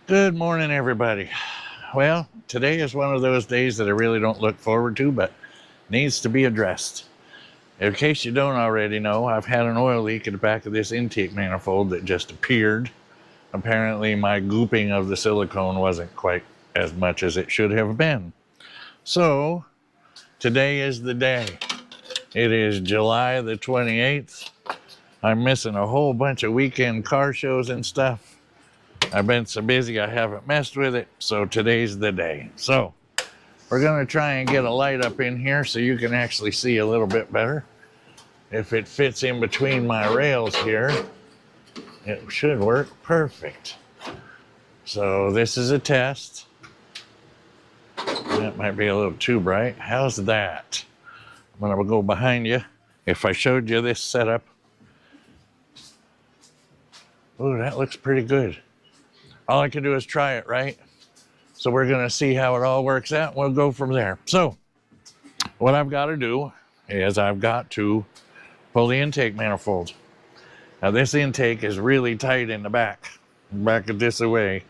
Good morning, everybody. Well, today is one of those days that I really don't look forward to, but needs to be addressed. In case you don't already know, I've had an oil leak in the back of this intake manifold that just appeared. Apparently, my gooping of the silicone wasn't quite as much as it should have been. So, today is the day. It is July the 28th. I'm missing a whole bunch of weekend car shows and stuff. I've been so busy I haven't messed with it, so today's the day. So we're gonna try and get a light up in here so you can actually see a little bit better. If it fits in between my rails here, it should work perfect. So this is a test. That might be a little too bright. How's that? I'm gonna go behind you. If I showed you this setup, ooh, that looks pretty good. All I can do is try it, right? So we're gonna see how it all works out, and we'll go from there. So what I've got to do is I've got to pull the intake manifold. Now this intake is really tight in the back of this away.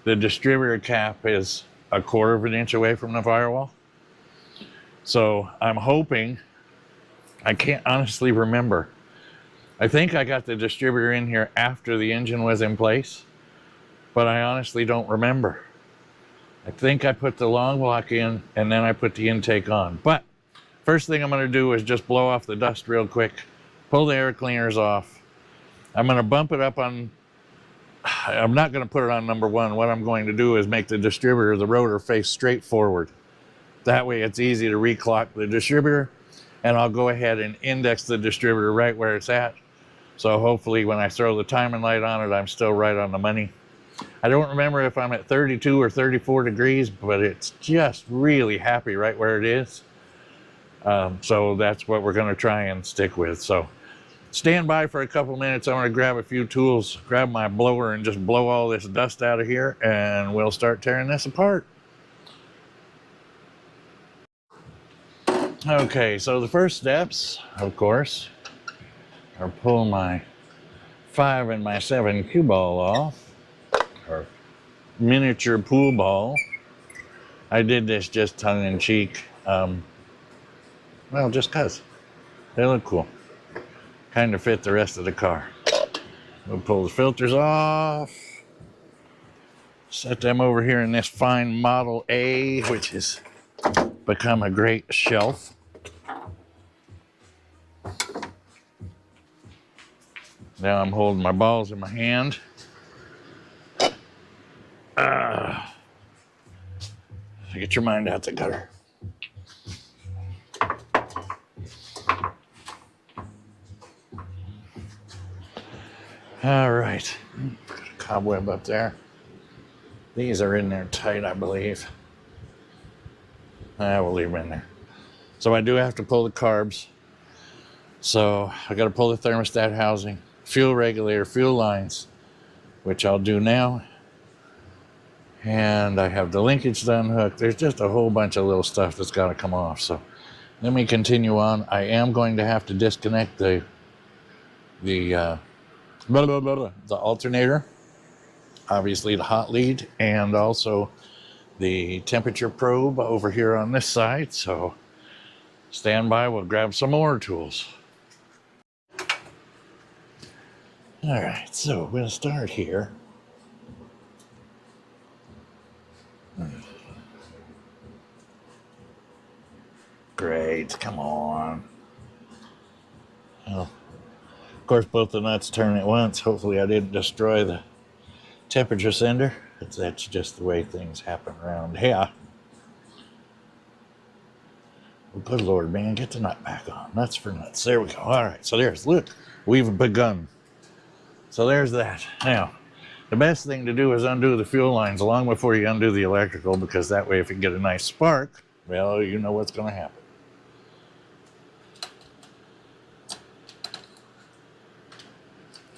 The distributor cap is 1/4 of an inch away from the firewall. So I'm hoping, I can't honestly remember. I think I got the distributor in here after the engine was in place, but I honestly don't remember. I think I put the long block in and then I put the intake on. But first thing I'm gonna do is just blow off the dust real quick, pull the air cleaners off. I'm gonna bump it up on, I'm not gonna put it on number 1. What I'm going to do is make the distributor, the rotor, face straight forward. That way it's easy to reclock the distributor, and I'll go ahead and index the distributor right where it's at. So hopefully when I throw the timing light on it, I'm still right on the money. I don't remember if I'm at 32 or 34 degrees, but it's just really happy right where it is. So that's what we're going to try and stick with. So stand by for a couple minutes. I'm going to grab a few tools, grab my blower, and just blow all this dust out of here, and we'll start tearing this apart. Okay, so the first steps, of course, are pull my 5 and my 7 cue ball off, or miniature pool ball. I did this just tongue-in-cheek. Well, just cause they look cool. Kind of fit the rest of the car. We'll pull the filters off. Set them over here in this fine Model A, which has become a great shelf. Now I'm holding my balls in my hand. Get your mind out the gutter. All right, got a cobweb up there. These are in there tight, I believe. We'll leave them in there. So I do have to pull the carbs. So I got to pull the thermostat housing, fuel regulator, fuel lines, which I'll do now. And I have the linkage done hooked. There's just a whole bunch of little stuff that's got to come off. So let me continue on. I am going to have to disconnect the alternator, obviously the hot lead, and also the temperature probe over here on this side. So stand by, we'll grab some more tools. All right, so we'll start here. Great, come on. Well, of course, both the nuts turn at once. Hopefully I didn't destroy the temperature sender. That's just the way things happen around here. Well, good Lord, man, get the nut back on. Nuts for nuts. There we go. All right, so look, we've begun. So there's that. Now, the best thing to do is undo the fuel lines long before you undo the electrical, because that way if you get a nice spark, well, you know what's going to happen.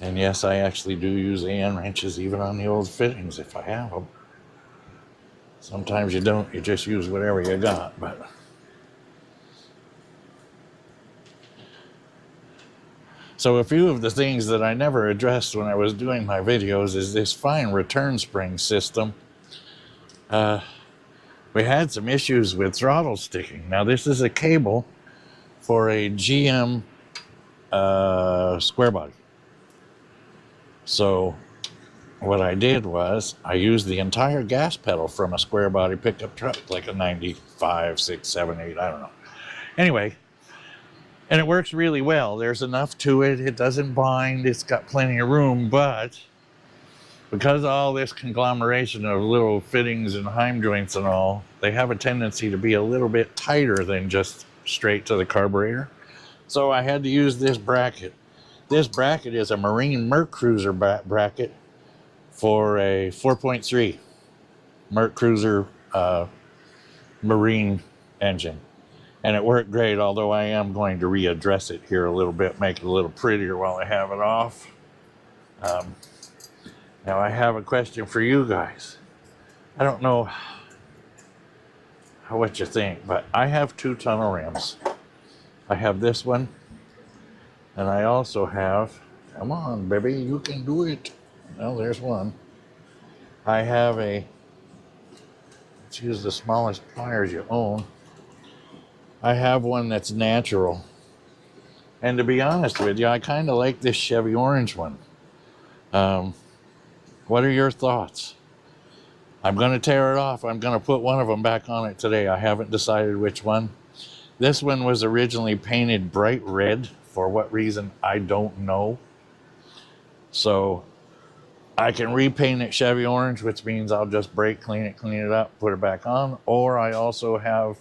And yes, I actually do use Allen wrenches even on the old fittings if I have them. Sometimes you don't, you just use whatever you got, but So a few of the things that I never addressed when I was doing my videos is this fine return spring system. We had some issues with throttle sticking. Now this is a cable for a GM square body. So what I did was I used the entire gas pedal from a square body pickup truck, like a 95, 6, 7, 8, I don't know. Anyway, and it works really well. There's enough to it. It doesn't bind. It's got plenty of room, but because of all this conglomeration of little fittings and heim joints and all, they have a tendency to be a little bit tighter than just straight to the carburetor. So I had to use this bracket. This bracket is a Marine Merc Cruiser bracket for a 4.3 Merc Cruiser Marine engine. And it worked great, although I am going to readdress it here a little bit, make it a little prettier while I have it off. Now I have a question for you guys. I don't know what you think, but I have 2 tunnel rims. I have this one, and I also have, come on baby, you can do it. Well, there's one. I have let's use the smallest pliers you own. I have one that's natural. And to be honest with you, I kind of like this Chevy orange one. What are your thoughts? I'm going to tear it off. I'm going to put one of them back on it today. I haven't decided which one. This one was originally painted bright red. For what reason, I don't know. So I can repaint it Chevy orange, which means I'll just brake clean it up, put it back on. Or I also have,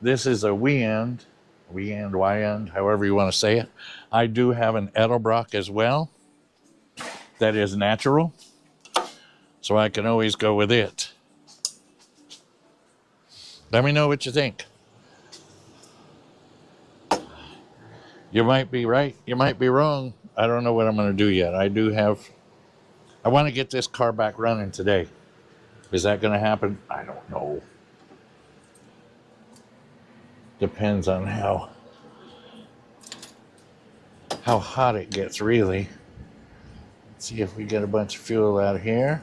this is a Weend, however you want to say it. I do have an Edelbrock as well that is natural, so I can always go with it. Let me know what you think. You might be right, you might be wrong. I don't know what I'm going to do yet. I want to get this car back running today. Is that going to happen? I don't know. Depends on how hot it gets, really. Let's see if we get a bunch of fuel out of here.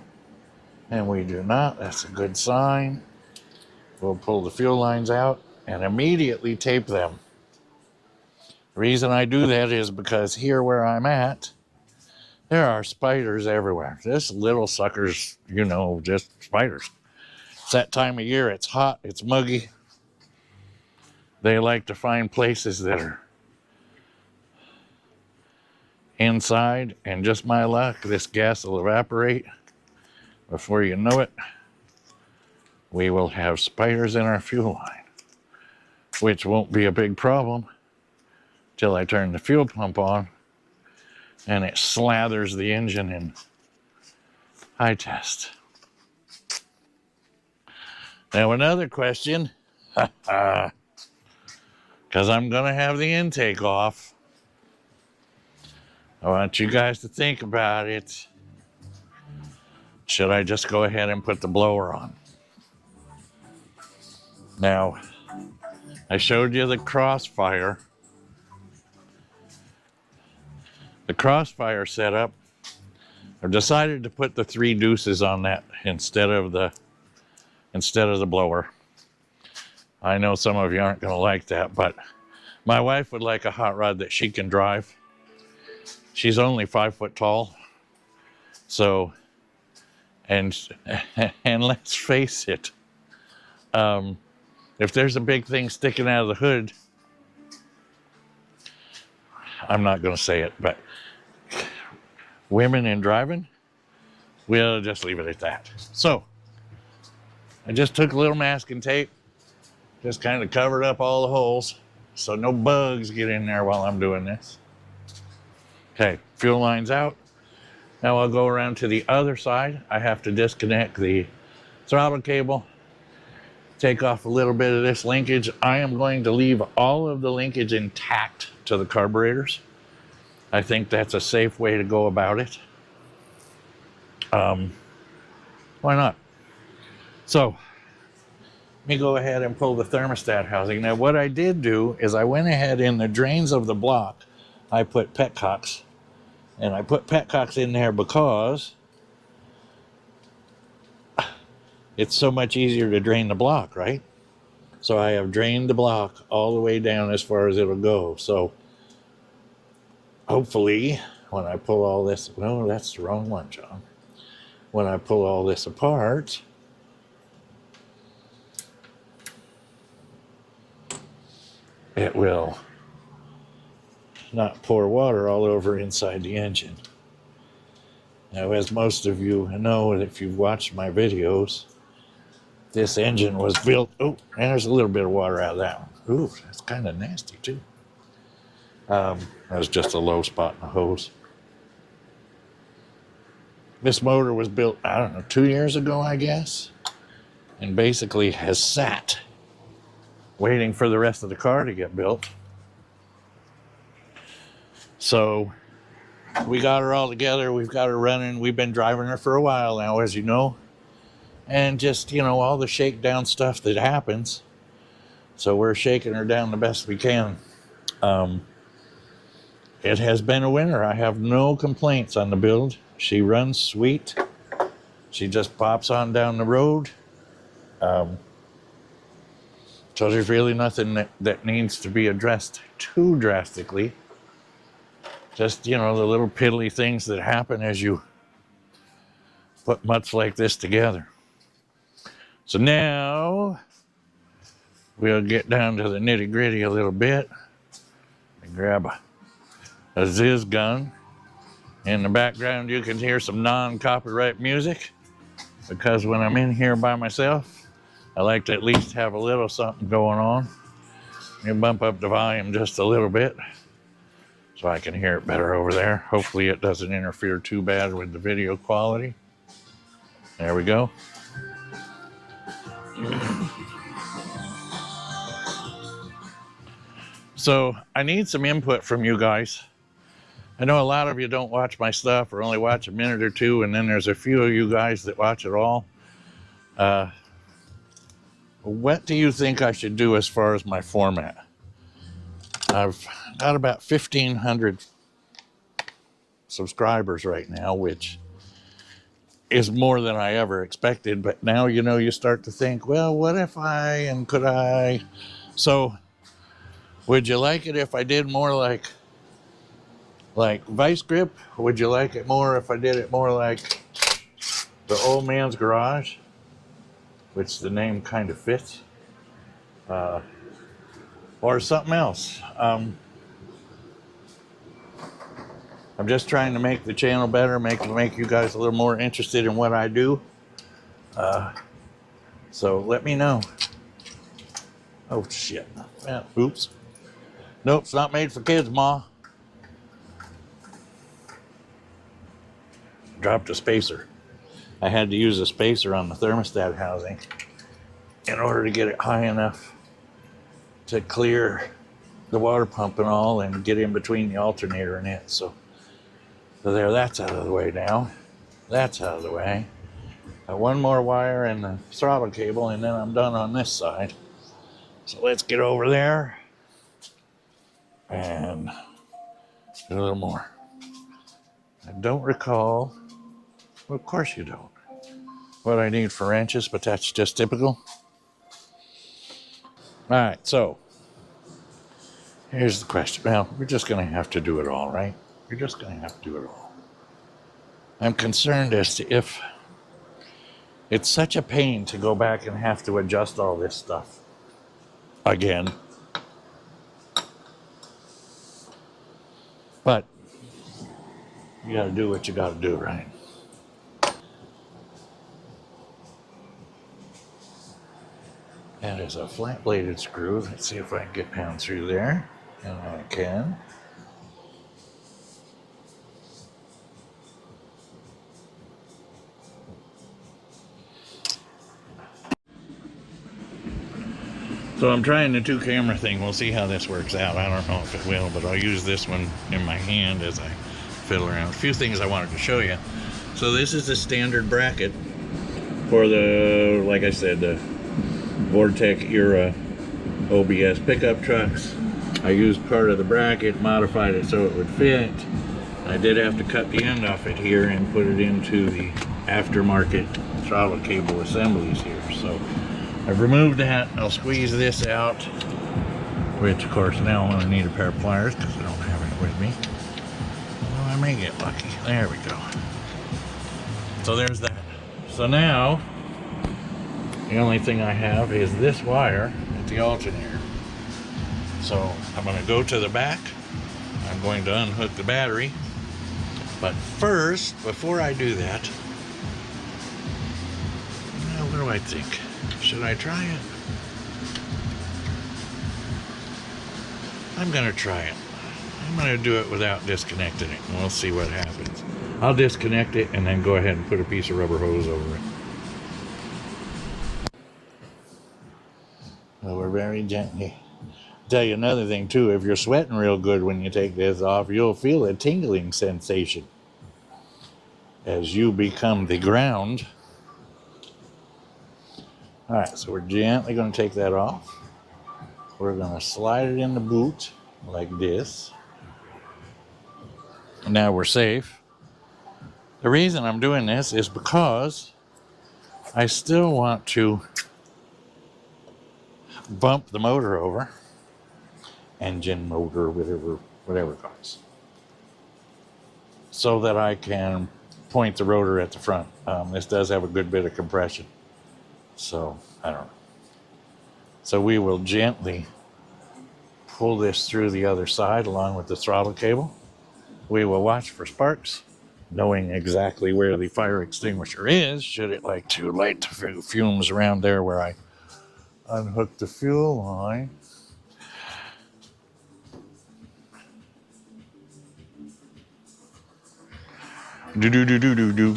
And we do not. That's a good sign. We'll pull the fuel lines out and immediately tape them. The reason I do that is because here where I'm at, there are spiders everywhere. This little suckers, just spiders. It's that time of year. It's hot. It's muggy. They like to find places that are inside, and just my luck, this gas will evaporate. Before you know it, we will have spiders in our fuel line, which won't be a big problem till I turn the fuel pump on and it slathers the engine in high test. Now another question, because I'm going to have the intake off, I want you guys to think about it. Should I just go ahead and put the blower on? Now, I showed you the crossfire. The crossfire setup, I've decided to put the 3 deuces on that instead of the blower. I know some of you aren't going to like that, but my wife would like a hot rod that she can drive. She's only 5 foot tall. So, and let's face it, if there's a big thing sticking out of the hood, I'm not going to say it, but women in driving, we'll just leave it at that. So, I just took a little masking tape, just kind of covered up all the holes so no bugs get in there while I'm doing this. Okay, fuel line's out. Now I'll go around to the other side. I have to disconnect the throttle cable, take off a little bit of this linkage. I am going to leave all of the linkage intact to the carburetors. I think that's a safe way to go about it. Why not? So, let me go ahead and pull the thermostat housing. Now, what I did do is I went ahead in the drains of the block, I put petcocks. And I put petcocks in there because it's so much easier to drain the block, right? So I have drained the block all the way down as far as it'll go. So hopefully when I pull all this, no, that's the wrong one, John. When I pull all this apart, it will not pour water all over inside the engine. Now, as most of you know, if you've watched my videos, this engine was built, oh, and there's a little bit of water out of that one. Ooh, that's kind of nasty too. That was just a low spot in the hose. This motor was built, I don't know, 2 years ago, I guess, and basically has sat waiting for the rest of the car to get built. So we got her all together. We've got her running. We've been driving her for a while now, as you know. And just, you know, all the shakedown stuff that happens. So we're shaking her down the best we can. It has been a winner. I have no complaints on the build. She runs sweet. She just pops on down the road. So there's really nothing that needs to be addressed too drastically. Just, you know, the little piddly things that happen as you put mutts like this together. So now we'll get down to the nitty gritty a little bit and grab a Ziz gun. In the background, you can hear some non-copyright music because when I'm in here by myself, I like to at least have a little something going on. You bump up the volume just a little bit so I can hear it better over there. Hopefully it doesn't interfere too bad with the video quality. There we go. So I need some input from you guys. I know a lot of you don't watch my stuff or only watch a minute or two, and then there's a few of you guys that watch it all. What do you think I should do as far as my format? I've got about 1,500 subscribers right now, which is more than I ever expected. But now, you know, you start to think, well, what if I and could I? So would you like it if I did more like Vice Grip? Would you like it more if I did it more like the Old Man's Garage, which the name kind of fits? Or something else. I'm just trying to make the channel better, make you guys a little more interested in what I do. So let me know. Oh shit. Oops. Nope, it's not made for kids, Ma. Dropped a spacer. I had to use a spacer on the thermostat housing in order to get it high enough to clear the water pump and all and get in between the alternator and it. So there, that's out of the way now. That's out of the way. One more wire and the throttle cable, and then I'm done on this side. So let's get over there and get a little more. I don't recall, well, of course you don't, what I need for wrenches, but that's just typical. All right, so here's the question. Well, we're just going to have to do it all, right? We're just going to have to do it all. I'm concerned as to if it's such a pain to go back and have to adjust all this stuff again. But you got to do what you got to do, right? That is a flat-bladed screw. Let's see if I can get down through there. And I can. So I'm trying the two-camera thing. We'll see how this works out. I don't know if it will, but I'll use this one in my hand as I fiddle around. A few things I wanted to show you. So this is the standard bracket for the, like I said, the Vortec era OBS pickup trucks. I used part of the bracket, modified it so it would fit. I did have to cut the end off it here and put it into the aftermarket throttle cable assemblies here. So I've removed that. I'll squeeze this out, which of course now I'm going to need a pair of pliers because I don't have it with me. Well, I may get lucky. There we go. So there's that. So now the only thing I have is this wire at the alternator. So I'm going to go to the back. I'm going to unhook the battery. But first, before I do that, well, what do I think? Should I try it? I'm going to try it. I'm going to do it without disconnecting it, and we'll see what happens. I'll disconnect it and then go ahead and put a piece of rubber hose over it. Well, we're very gently. Tell you another thing too, if you're sweating real good when you take this off, you'll feel a tingling sensation as you become the ground. All right, so we're gently going to take that off. We're going to slide it in the boot like this. Now we're safe. The reason I'm doing this is because I still want to bump the motor over. Engine, motor, whatever it goes, so that I can point the rotor at the front. This does have a good bit of compression, so I don't know. So we will gently pull this through the other side along with the throttle cable. We will watch for sparks, knowing exactly where the fire extinguisher is, should it like to light the fumes around there where I unhook the fuel line. Do.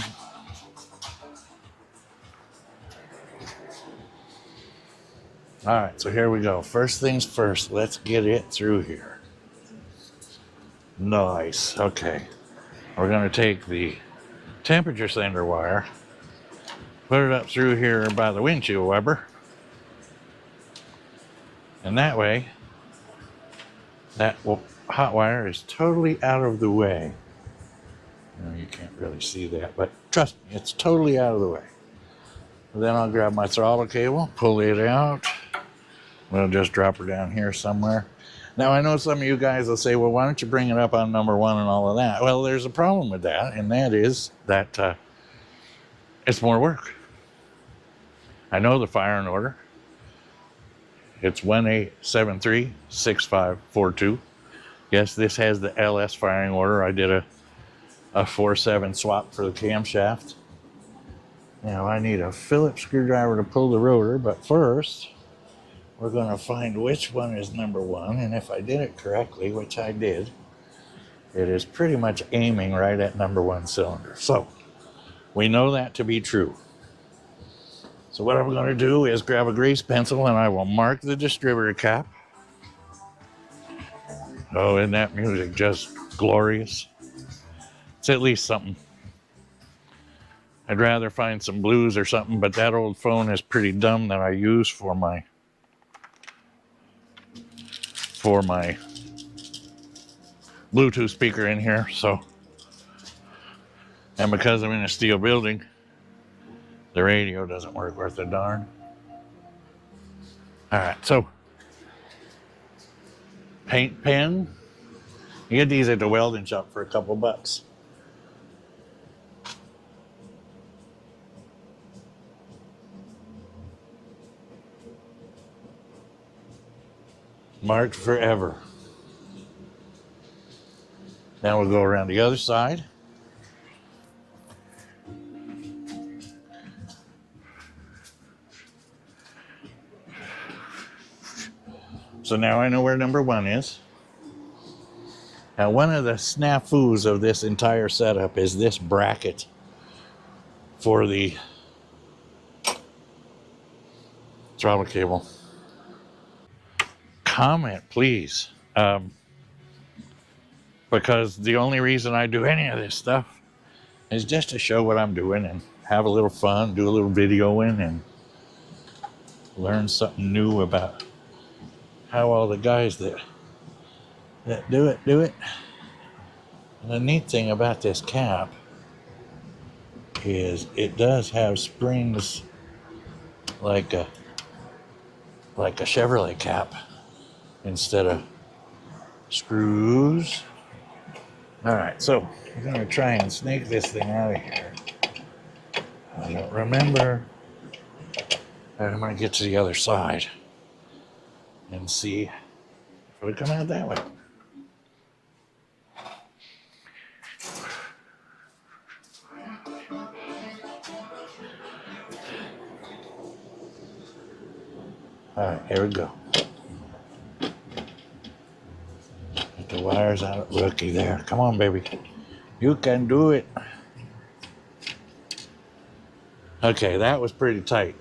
All right, so here we go. First things first, let's get it through here. Nice, okay. We're gonna take the temperature sender wire, put it up through here by the windshield wiper. And that way, that hot wire is totally out of the way. You can't really see that, but trust me, it's totally out of the way. Then I'll grab my throttle cable, pull it out. We'll just drop her down here somewhere. Now, I know some of you guys will say, well, why don't you bring it up on number one and all of that? Well, there's a problem with that, and that is that it's more work. I know the firing order. It's 18736542. Yes, this has the LS firing order. I did a 4-7 swap for the camshaft. Now I need a Phillips screwdriver to pull the rotor, but first we're going to find which one is number one, and if I did it correctly, which I did, it is pretty much aiming right at number one cylinder. So we know that to be true. So what I'm going to do is grab a grease pencil and I will mark the distributor cap. Oh, isn't that music just glorious? It's at least something. I'd rather find some blues or something, but that old phone is pretty dumb that I use for my Bluetooth speaker in here. So, and because I'm in a steel building, the radio doesn't work worth a darn. All right, so paint pen. You get these at the welding shop for a couple bucks. Marked forever. Now we'll go around the other side. So now I know where number one is. Now, one of the snafus of this entire setup is this bracket for the throttle cable. Comment, please. Because the only reason I do any of this stuff is just to show what I'm doing and have a little fun, do a little videoing, and learn something new about how all the guys that Do it, do it. And the neat thing about this cap is it does have springs like a Chevrolet cap instead of screws. All right, so we're gonna try and snake this thing out of here. I don't remember. I'm gonna get to the other side and see if we come out that way. All right, here we go. Get the wires out. Looky there. Come on, baby. You can do it. Okay, that was pretty tight.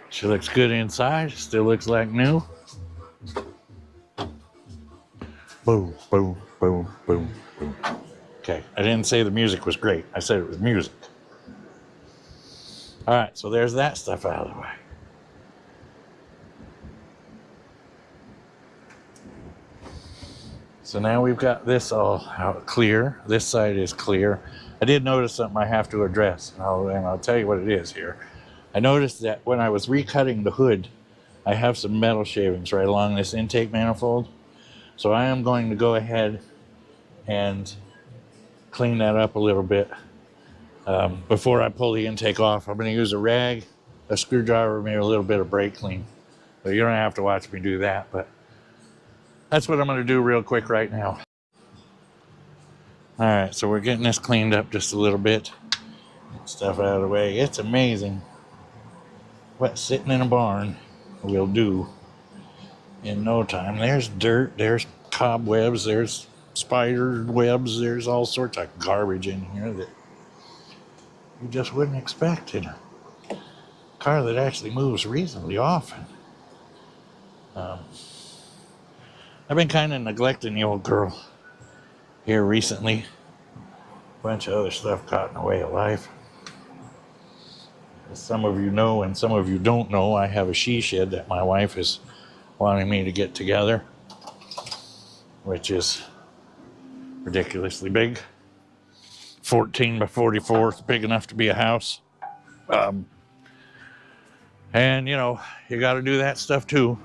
She looks good inside. Still looks like new. Boom, boom, boom, boom, boom. Okay, I didn't say the music was great. I said it was music. All right, so there's that stuff out of the way. So now we've got this all out clear. This side is clear. I did notice something I have to address, and I'll tell you what it is here. I noticed that when I was recutting the hood, I have some metal shavings right along this intake manifold. So I am going to go ahead and clean that up a little bit before I pull the intake off. I'm going to use a rag, a screwdriver, maybe a little bit of brake clean. But you don't have to watch me do that, but that's what I'm going to do real quick right now. All right, so we're getting this cleaned up just a little bit. Stuff out of the way. It's amazing what sitting in a barn will do in no time. There's dirt, there's cobwebs, there's spider webs, there's all sorts of garbage in here that you just wouldn't expect in a car that actually moves reasonably often. I've been kind of neglecting the old girl here recently. A bunch of other stuff caught in the way of life. As some of you know and some of you don't know, I have a she shed that my wife is wanting me to get together, which is ridiculously big. 14 by 44, it's big enough to be a house. And you know, you got to do that stuff too.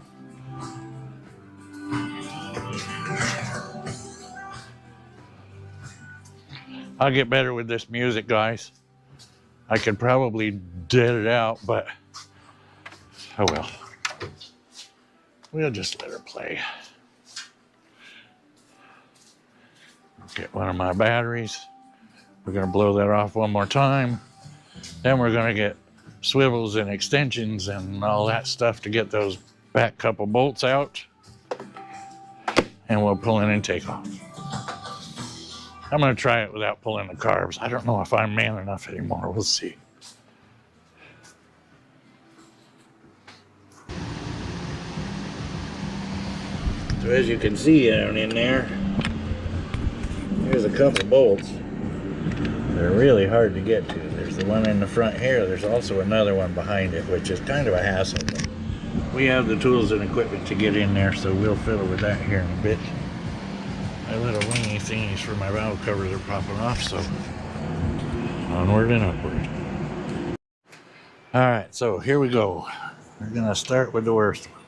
I'll get better with this music, guys. I could probably dead it out, but oh well. We'll just let her play. Get one of my batteries. We're going to blow that off one more time. Then we're going to get swivels and extensions and all that stuff to get those back couple bolts out. And we'll pull an intake off. I'm going to try it without pulling the carbs. I don't know if I'm man enough anymore. We'll see. So as you can see down in there, there's a couple bolts. They're really hard to get to. There's the one in the front here. There's also another one behind it, which is kind of a hassle. But we have the tools and equipment to get in there, so we'll fiddle with that here in a bit. My little wingy thingies for my valve covers are popping off, so onward and upward. All right, so here we go. We're gonna start with the worst one.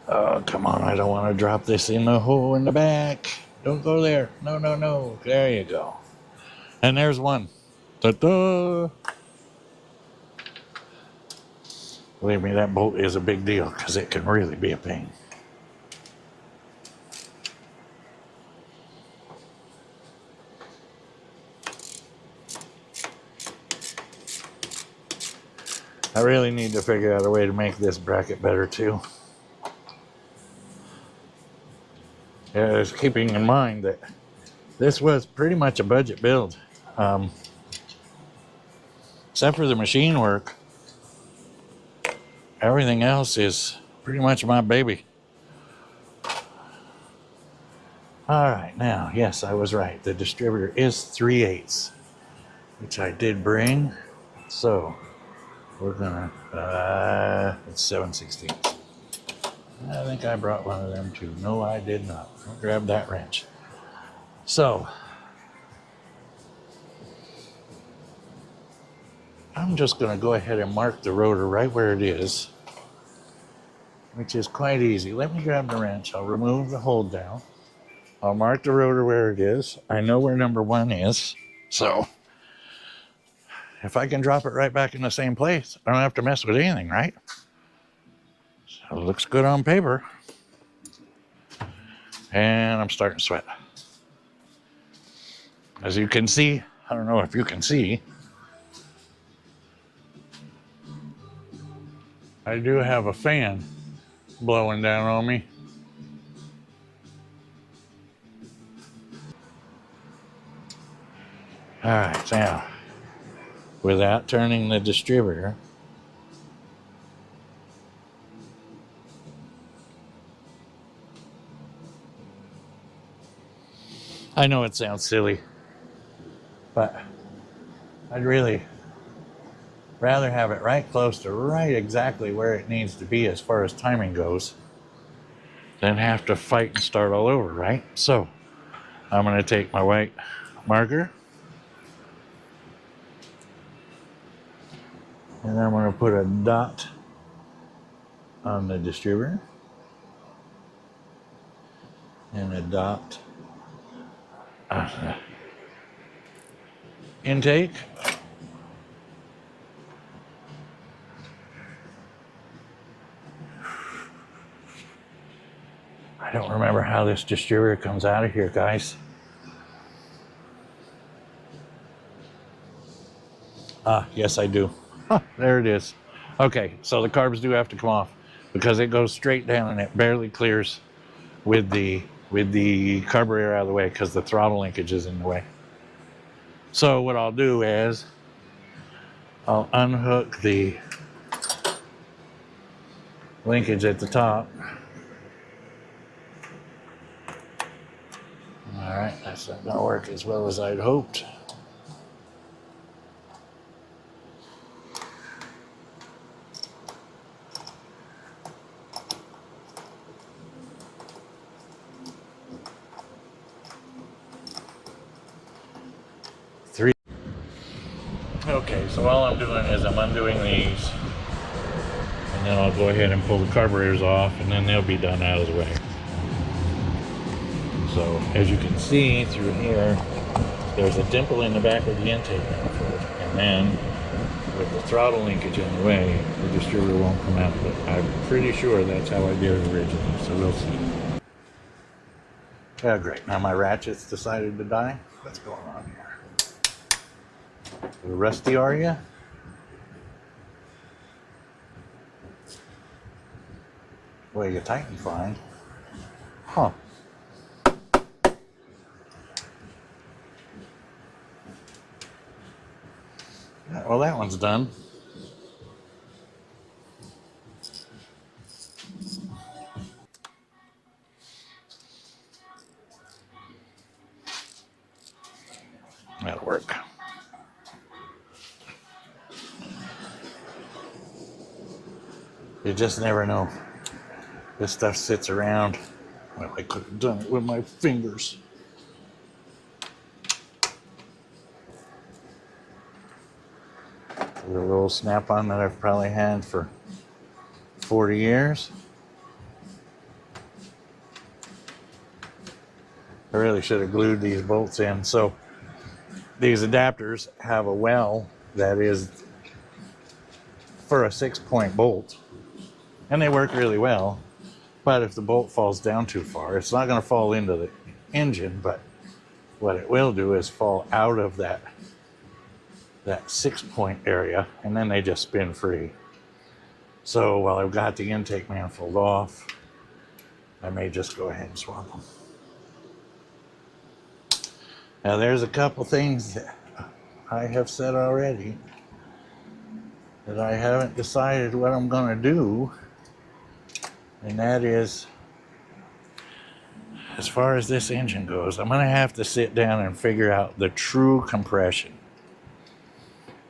Oh, come on, I don't want to drop this in the hole in the back. Don't go there. No, no, no. There you go. And there's one. Ta-da! Believe me, that bolt is a big deal because it can really be a pain. I really need to figure out a way to make this bracket better too. Yeah, just keeping in mind that this was pretty much a budget build. Except for the machine work, everything else is pretty much my baby. All right, now, yes, I was right. The distributor is 3/8, which I did bring. So we're gonna, it's 7/16. I think I brought one of them too. No, I did not. I'll grab that wrench. So I'm just gonna go ahead and mark the rotor right where it is, which is quite easy. Let me grab the wrench. I'll remove the hold down. I'll mark the rotor where it is. I know where number 1 is. So if I can drop it right back in the same place, I don't have to mess with anything, right? So it looks good on paper. And I'm starting to sweat. As you can see, I don't know if you can see, I do have a fan blowing down on me. All right, now, without turning the distributor, I know it sounds silly, but I'd really rather have it right close to right exactly where it needs to be as far as timing goes than have to fight and start all over, right? So I'm going to take my white marker and I'm going to put a dot on the distributor and a dot on the intake. I don't remember how this distributor comes out of here, guys. Ah, yes, I do. Huh, there it is. Okay, so the carbs do have to come off because it goes straight down and it barely clears with the carburetor out of the way because the throttle linkage is in the way. So what I'll do is I'll unhook the linkage at the top. All right, that's not gonna work as well as I'd hoped. Okay, so all I'm doing is I'm undoing these, and then I'll go ahead and pull the carburetors off, and then they'll be done out of the way. So as you can see through here, there's a dimple in the back of the intake manifold, and then with the throttle linkage in the way, the distributor won't come out, but I'm pretty sure that's how I did it originally, so we'll see. Yeah, great. Now my ratchet's decided to die. What's going on here? You rusty, are you? Well, you tighten fine. Huh. Yeah, well, that one's done. That'll work. You just never know. This stuff sits around. Well, I could have done it with my fingers. The little snap-on that I've probably had for 40 years. I really should have glued these bolts in. So these adapters have a well that is for a 6-point bolt, and they work really well. But if the bolt falls down too far, it's not going to fall into the engine, but what it will do is fall out of that 6-point area, and then they just spin free. So while I've got the intake manifold off, I may just go ahead and swap them. Now there's a couple things that I have said already that I haven't decided what I'm going to do, and that is, as far as this engine goes, I'm going to have to sit down and figure out the true compression.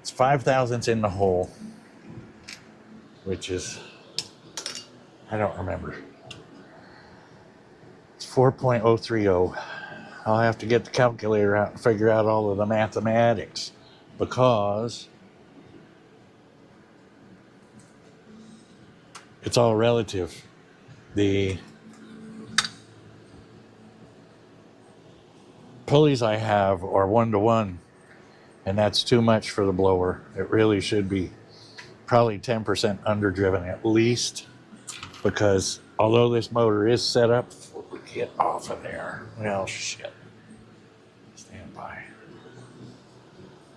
It's 5 thousandths in the hole, which is, I don't remember. It's 4.030. I'll have to get the calculator out and figure out all of the mathematics, because it's all relative. The pulleys I have are 1-to-1, and that's too much for the blower. It really should be probably 10% underdriven at least, because although this motor is set up, get off of there. Well, shit. Stand by.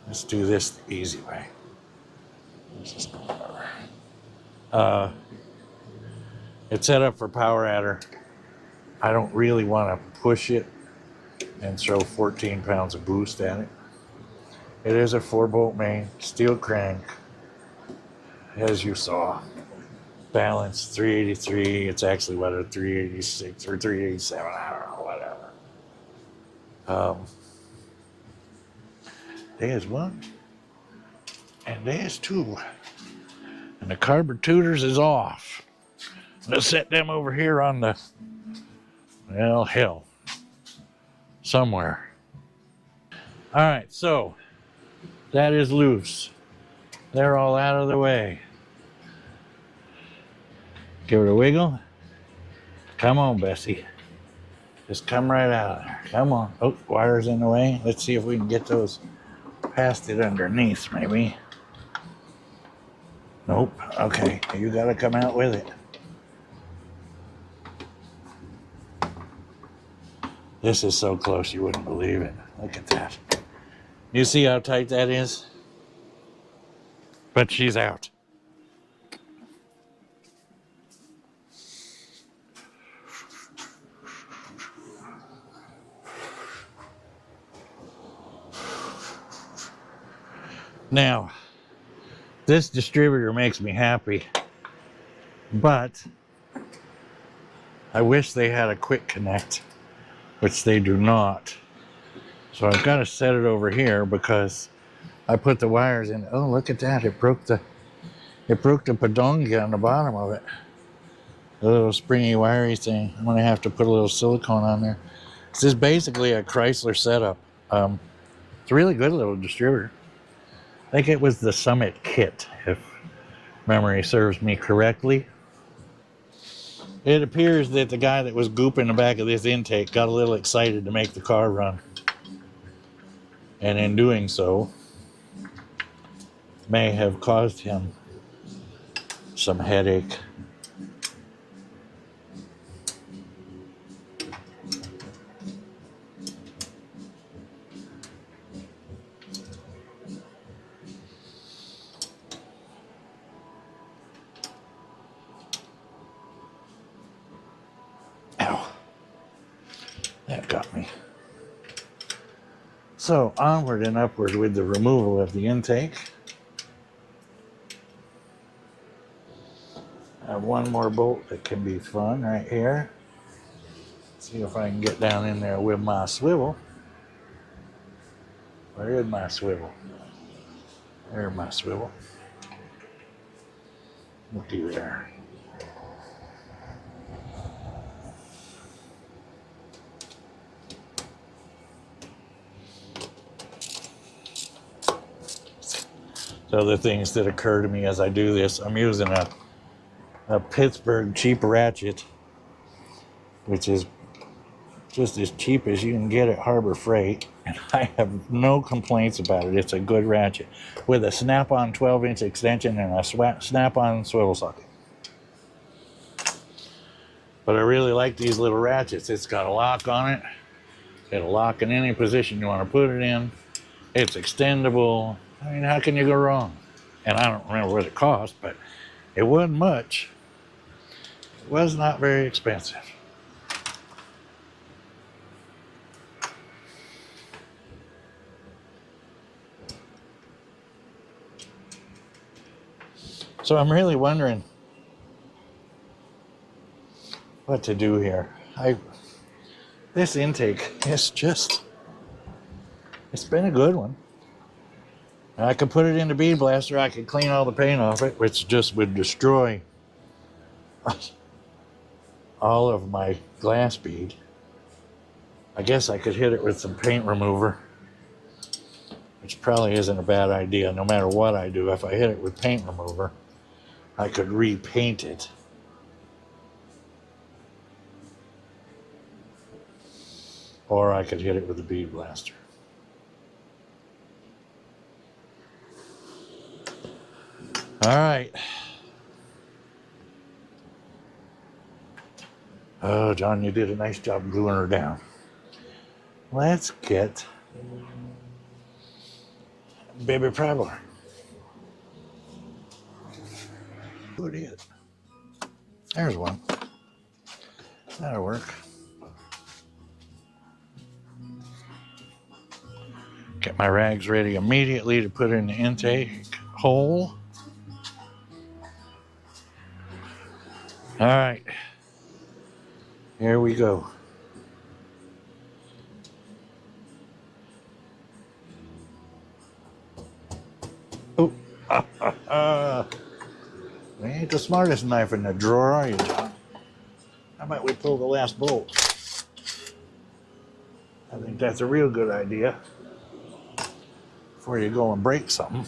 Let's do this the easy way. Let's just go over. It's set up for power adder. I don't really want to push it and throw 14 pounds of boost at it. It is a 4-bolt main, steel crank, as you saw. Balance 383. It's actually what, a 386 or 387. I don't know, whatever. There's one, and there's two, and the carburetors is off. Let's set them over here on the, well, hell, somewhere. All right, so that is loose. They're all out of the way. Give it a wiggle. Come on, Bessie. Just come right out of there. Come on. Oh, wire's in the way. Let's see if we can get those past it underneath, maybe. Nope. Okay, you gotta come out with it. This is so close you wouldn't believe it. Look at that. You see how tight that is? But she's out. Now, this distributor makes me happy, but I wish they had a quick connect, which they do not. So I've got to set it over here because I put the wires in. Oh, look at that. It broke the pedonga on the bottom of it. The little springy wiry thing. I'm going to have to put a little silicone on there. This is basically a Chrysler setup. It's a really good little distributor. I think it was the Summit kit, if memory serves me correctly. It appears that the guy that was gooping the back of this intake got a little excited to make the car run. And in doing so, may have caused him some headache. Ow. That got me. So onward and upward with the removal of the intake. I have one more bolt that can be fun right here. See if I can get down in there with my swivel. Where is my swivel? There's my swivel. Looky there. So the things that occur to me as I do this, I'm using a Pittsburgh cheap ratchet, which is just as cheap as you can get at Harbor Freight, and I have no complaints about it. It's a good ratchet with a snap-on 12-inch extension and a snap-on swivel socket. But I really like these little ratchets. It's got a lock on it. It'll lock in any position you want to put it in. It's extendable. I mean, how can you go wrong? And I don't remember what it cost, but It wasn't much. It was not very expensive. So I'm really wondering what to do here. This intake is just, it's been a good one. I could put it in the bead blaster, I could clean all the paint off it, which just would destroy all of my glass bead. I guess I could hit it with some paint remover, which probably isn't a bad idea. No matter what I do, if I hit it with paint remover, I could repaint it. Or I could hit it with a bead blaster. All right. Oh, John, you did a nice job gluing her down. Let's get baby primer. What is it? There's one. That'll work. Get my rags ready immediately to put in the intake hole. All right. Here we go. Oh, we ain't the smartest knife in the drawer, are you, John? How about we pull the last bolt? I think that's a real good idea before you go and break something.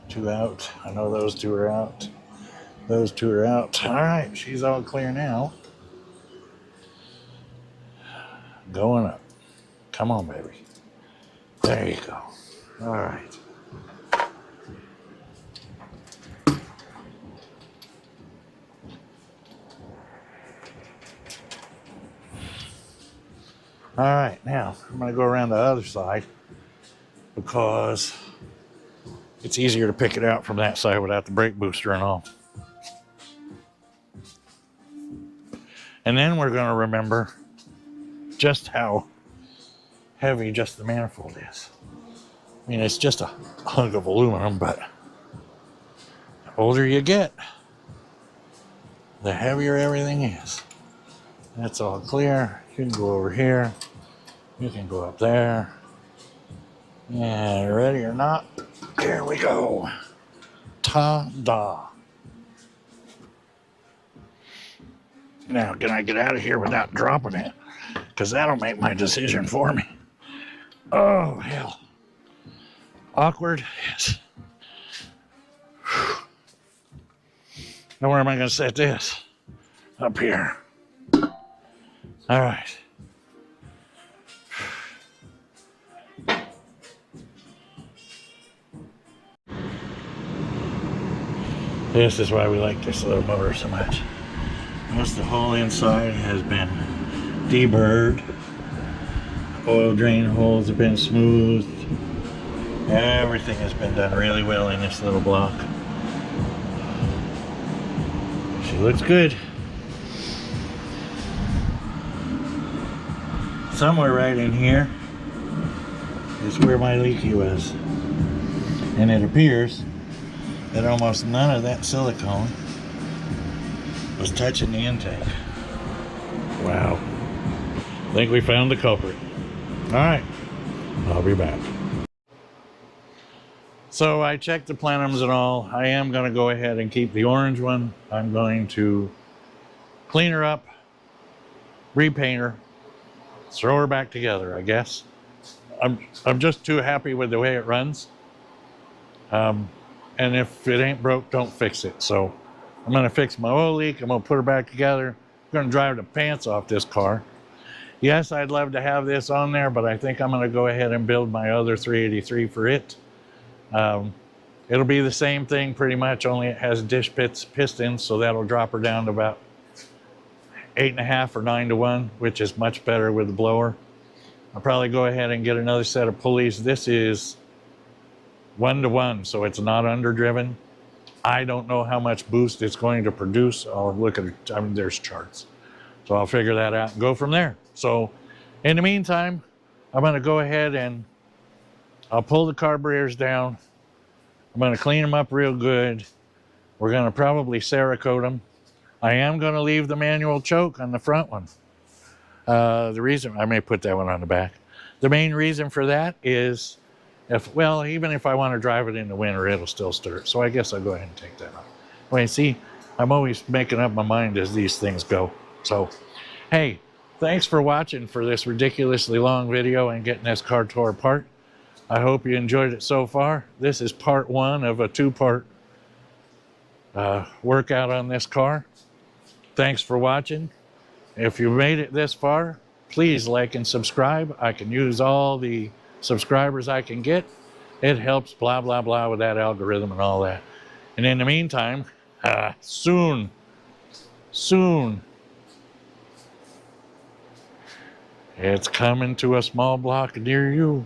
Two out. I know those two are out. Those two are out. All right, she's all clear now. Going up. Come on, baby. There you go. All right. All right, now I'm going to go around the other side because it's easier to pick it out from that side without the brake booster and all. And then we're going to remember just how heavy just the manifold is. I mean, it's just a hunk of aluminum, but the older you get, the heavier everything is. That's all clear. You can go over here. You can go up there. Yeah, ready or not, here we go. Ta-da. Now, can I get out of here without dropping it? Because that'll make my decision for me. Oh, hell. Awkward, yes. Now, where am I going to set this? Up here. All right. This is why we like this little motor so much. Most of the whole inside has been deburred. Oil drain holes have been smoothed. Everything has been done really well in this little block. She looks good. Somewhere right in here is where my leaky was. And it appears that almost none of that silicone was touching the intake. Wow. I think we found the culprit. All right, I'll be back. So I checked the plenums and all. I am going to go ahead and keep the orange one. I'm going to clean her up, repaint her, throw her back together, I guess. I'm just too happy with the way it runs. And if it ain't broke, don't fix it. So I'm going to fix my oil leak. I'm going to put her back together. I'm going to drive the pants off this car. Yes, I'd love to have this on there, but I think I'm going to go ahead and build my other 383 for it. It'll be the same thing pretty much, only it has dish pistons, so that'll drop her down to about 8.5 or 9 to 1, which is much better with the blower. I'll probably go ahead and get another set of pulleys. This is 1-to-1, so it's not underdriven. I don't know how much boost it's going to produce. I'll look at it. I mean, there's charts. So I'll figure that out and go from there. So in the meantime, I'm going to go ahead and I'll pull the carburetors down. I'm going to clean them up real good. We're going to probably Cerakote them. I am going to leave the manual choke on the front one. The reason, I may put that one on the back. The main reason for that is even if I want to drive it in the winter, it'll still stir. So I guess I'll go ahead and take that off. Wait, see, I'm always making up my mind as these things go. So, hey, thanks for watching for this ridiculously long video and getting this car tore apart. I hope you enjoyed it so far. This is part 1 of a 2-part workout on this car. Thanks for watching. If you made it this far, please like and subscribe. I can use all the subscribers I can get. It helps blah, blah, blah with that algorithm and all that. And in the meantime, soon, it's coming to a small block near you.